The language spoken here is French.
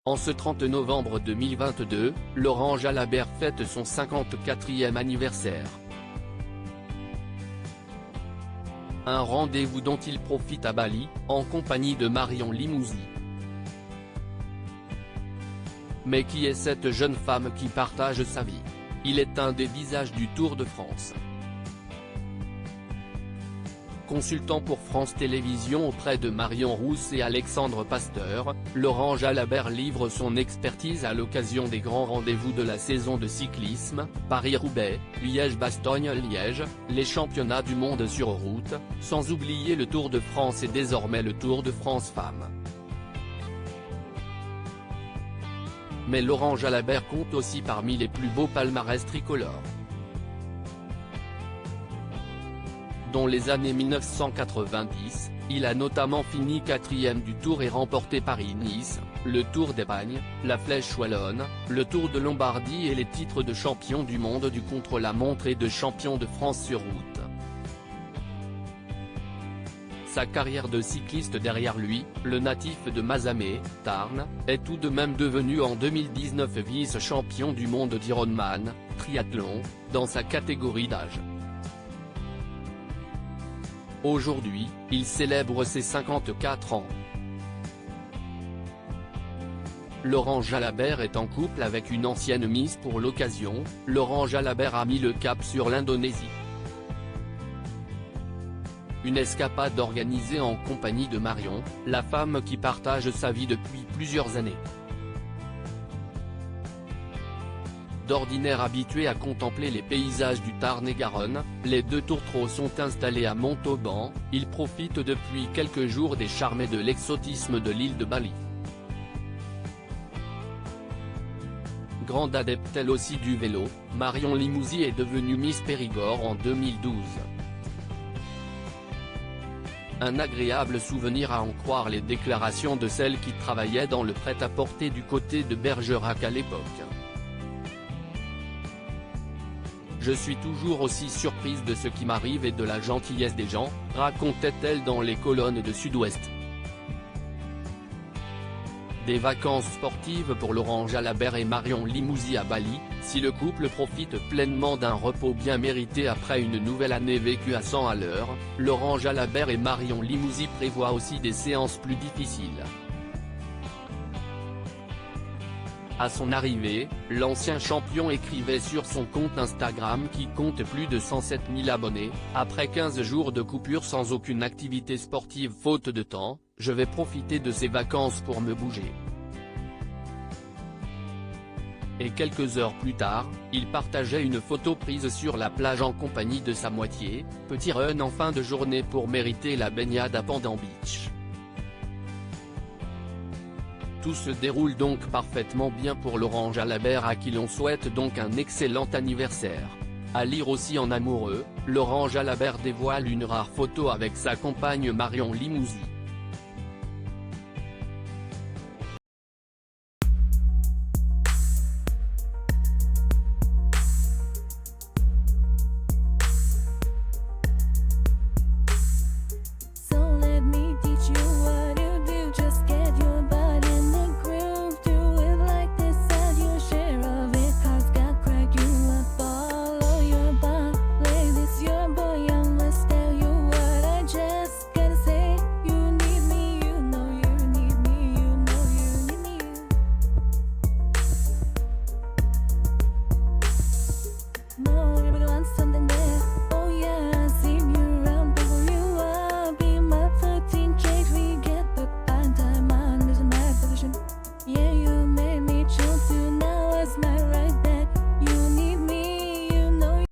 En ce 30 novembre 2022, Laurent Jalabert fête son 54e anniversaire. Un rendez-vous dont il profite à Bali, en compagnie de Marion Limousin. Mais qui est cette jeune femme qui partage sa vie? Il est un des visages du Tour de France. Consultant pour France Télévisions auprès de Marion Rousse et Alexandre Pasteur, Laurent Jalabert livre son expertise à l'occasion des grands rendez-vous de la saison de cyclisme, Paris-Roubaix, Liège-Bastogne-Liège, les championnats du monde sur route, sans oublier le Tour de France et désormais le Tour de France Femmes. Mais Laurent Jalabert compte aussi parmi les plus beaux palmarès tricolores. Dans les années 1990, il a notamment fini 4e du Tour et remporté Paris-Nice, le Tour d'Espagne, la Flèche Wallonne, le Tour de Lombardie et les titres de champion du monde du contre-la-montre et de champion de France sur route. Sa carrière de cycliste derrière lui, le natif de Mazamet, Tarn, est tout de même devenu en 2019 vice-champion du monde d'Ironman, triathlon, dans sa catégorie d'âge. Aujourd'hui, il célèbre ses 54 ans. Laurent Jalabert est en couple avec une ancienne Miss pour l'occasion. Laurent Jalabert a mis le cap sur l'Indonésie. Une escapade organisée en compagnie de Marion, la femme qui partage sa vie depuis plusieurs années. D'ordinaire habitués à contempler les paysages du Tarn-et-Garonne, les deux tourtereaux sont installés à Montauban. Ils profitent depuis quelques jours des charmes et de l'exotisme de l'île de Bali. Grande adepte elle aussi du vélo, Marion Limousin est devenue Miss Périgord en 2012. Un agréable souvenir à en croire les déclarations de celle qui travaillait dans le prêt-à-porter du côté de Bergerac à l'époque. Je suis toujours aussi surprise de ce qui m'arrive et de la gentillesse des gens, racontait-elle dans les colonnes de Sud-Ouest. Des vacances sportives pour Laurent Jalabert et Marion Limousin à Bali, si le couple profite pleinement d'un repos bien mérité après une nouvelle année vécue à 100 à l'heure, Laurent Jalabert et Marion Limousin prévoient aussi des séances plus difficiles. À son arrivée, l'ancien champion écrivait sur son compte Instagram qui compte plus de 107 000 abonnés, « Après 15 jours de coupure sans aucune activité sportive faute de temps, je vais profiter de ces vacances pour me bouger ». Et quelques heures plus tard, il partageait une photo prise sur la plage en compagnie de sa moitié, petit run en fin de journée pour mériter la baignade à Pandan Beach. Tout se déroule donc parfaitement bien pour Laurent Jalabert à qui l'on souhaite donc un excellent anniversaire. À lire aussi en amoureux, Laurent Jalabert dévoile une rare photo avec sa compagne Marion Limousin.